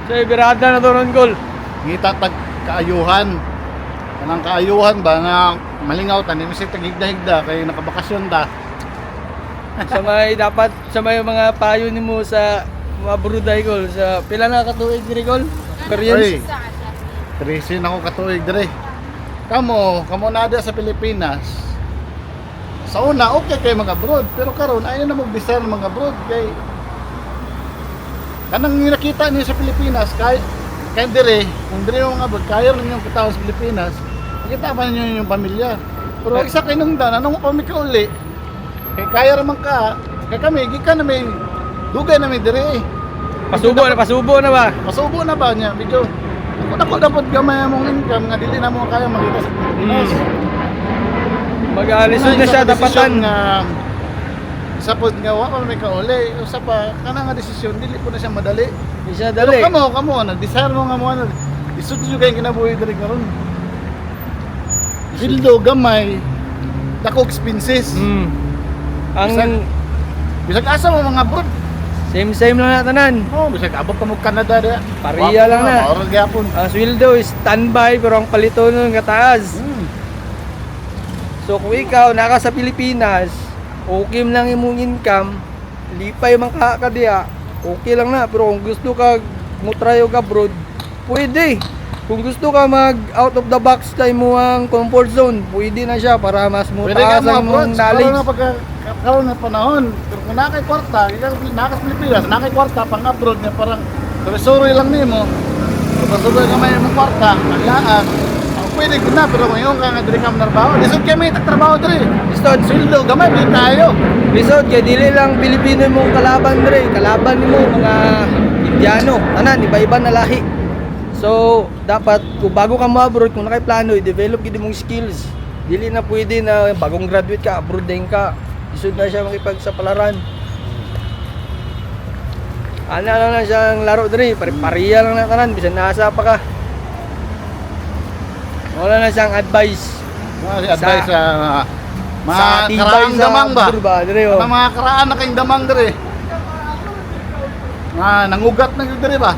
Sa ibirada na doon gol. Ngita tag kaayuhan. Kanang kaayuhan ba nga malingaw ta ni misig tagigda-higda kay nakabakasyon ta. Sa may dapat sa may mga payo nimo sa mga bruday gol sa pila na katuig diri gol. Oy, Experience. 13 ako katuig dire. Kamo nada sa Pilipinas. Sa una okay kay mga abroad, pero karon ayaw na magbisar mga abroad kay kanang nakita niyo sa Pilipinas kay dire, kung dire mga abroad kaya rin yung kita sa Pilipinas. Nakita pa niyo yung pamilya. Pero isa kay nung dan anong pa mi kauli? Kay kaya raman ka, kay kami gikan na may dugay na may dire. Pasubo na ba? Masubo na ba niya video? Ako dapat gamay mong income nga dili na mo kaya makita sa Pilipinas. Mag-alisod na siya dapatan. Sa pod nga wa pa may kauli, usa pa kana nga desisyon dili po na siya madali. Di siya Pero dali. kamo nag-desire mo nga mo ano. Isud jud kay kinabuhi diri karon. Hildo gamay dako expenses. Ang Bisag asa mo mga abroad. same lang na tanan. Oh, bisag abot ka mo Canada dia. Pariya lang na. Oras gyapon. Ang sweldo is standby pero ang palito nun kataas. So kung ikaw naka sa Pilipinas, okay lang imong income, lipay man ka diya, okay lang na. Pero kung gusto ka mo try og abroad, pwede. Kung gusto ka mag out of the box kay mo ang comfort zone, pwede na siya para mas mo Pwede ka taas mo ang abroad. mong knowledge. Karon na panahon. Pero kung nakay kwarta, ikaw naka sa Pilipinas, nakay kwarta pang abroad nga parang sorry lang nimo. Pasuloy ka may mong kwarta, kailangan. Pwede ko na, pero kung yung ka nga diri ka manarbaho, lisod kami tagtrabaho diri. Lisod, Sildo, gamay di tayo. lisod kay dili lang Pilipino mong kalaban dre, kalaban nimo mga Indiano, tanan iba-iba na lahi. So, dapat kung bago ka mo abroad, kung nakay plano, i-develop gid mong skills. Dili na pwede na bagong graduate ka, abroad din ka. Isod na siya makipagsapalaran. Ana lang na siyang laro dre, pare-pareha lang na tanan, bisan nasa pa ka. Wala na siyang advice. Mga advice sa mga sa tibay karaang sa damang ba? abroad ba, dre oh. Mga karaan na kayong damang diri. Nangugat na yun diri ba?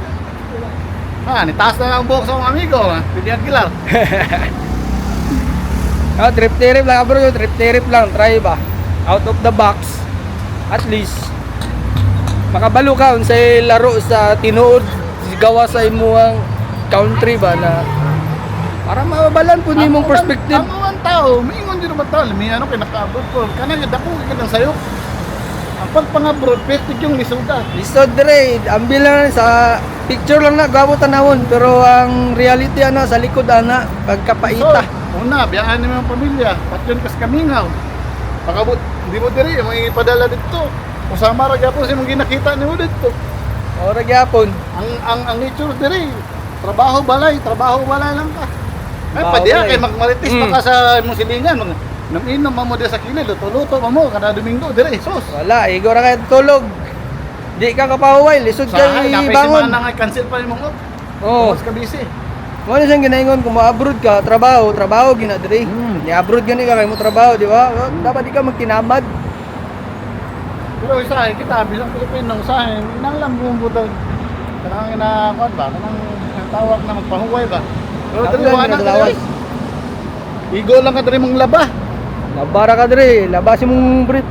Nitaas na ang buhok sa mga amigo. Pwede Aguilar. Trip lang bro, trip lang, try ba? Out of the box. At least makabalo ka unsay laro sa tinuod gawa sa imuang country ba na para mabalan po nimong perspective. Ang mga tao, maingon din naman tao, may ano kay nakaabot ko. Kanang dako ka lang sayo. Ang pagpang-abroad, pwede yung lisuda. Lisod dire, ambil lang sa picture lang na gabo tanawon pero ang reality ana sa likod ana pagkapaita. So, una, biyaan naman ang pamilya. Patyon kas kamingaw. Pakabot, hindi mo diri, mga ipadala dito. Usama ra gyapon sa mong ginakita nimo dito. Ora gyapon. Ang nature diri, trabaho balay lang ka. Ay Trabaho padiya balay. kay magmaritis pa ka sa imong silingan. Nang inom mo diri sa kilid, luto mo kada Domingo diri, sus. Wala, igor ra kay tulog. Di ka kapahuway, lisod Sahay, kay napay bangon. semana nga cancel pa imong off. Oo. Mas ka busy. Mo na siyang ginaingon kung mo-abroad ka, trabaho gina diri. Ni-abroad gani ka kay mo trabaho, di ba? Dapat di ka magtinamad. Pero isa kita bilang Pilipino sa nang lang bumutag. Kanang na kuan ba? Kanang tawag na magpahuway ba? Pero diri Tawag wa na na dalawas. diri. Igo lang ka diri mong laba. Labara ka diri, labasin mong brit.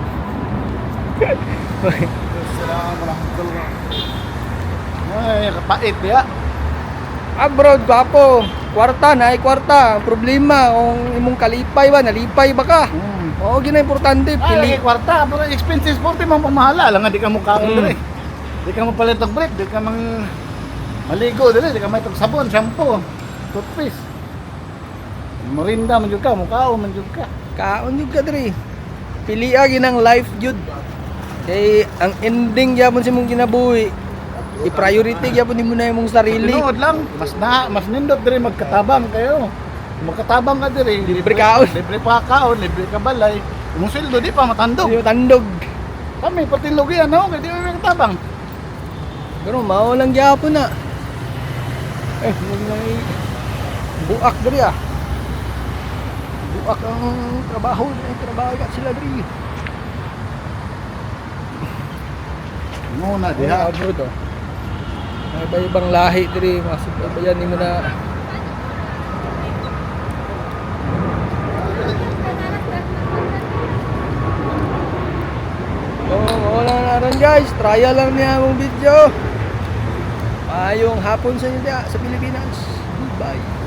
Ay, kapait ya. Abroad gwapo, kwarta na ay kwarta. Ang problema kung imong kalipay ba, nalipay ba ka? Oo, gina importante Pili pili. kwarta, pero expenses po mo pamahala lang nga di ka mo kaon diri. Di ka mo palit og brief, di ka mang maligo diri, di ka may tog sabon, shampoo, toothpaste. Morinda man jud ka, mukhaon man jud ka. Kaon jud ka diri. Pili ginang life jud. Kay ang ending gyapon sa imong kinabuhi, i-priority gyapon nimo na imong sarili. Tinuod lang, mas nindot diri magkatabang kayo. Magkatabang ka diri, Libre kaon. libre pa kaon, libre ka balay. Imong sweldo di pa matandog. Di mo tandog. Kami pati lugi ano, kay di mo magkatabang. Pero mao lang gyapon na. May buak diri ah. Buak ang trabaho ka sila diri. Mo na diha. Abroad oh. Mga iba-ibang lahi diri, mga subaybayan nimo na. Wala na ron guys, trial lang niya mong video. Maayong hapon sa inyo diya sa Pilipinas. Bye.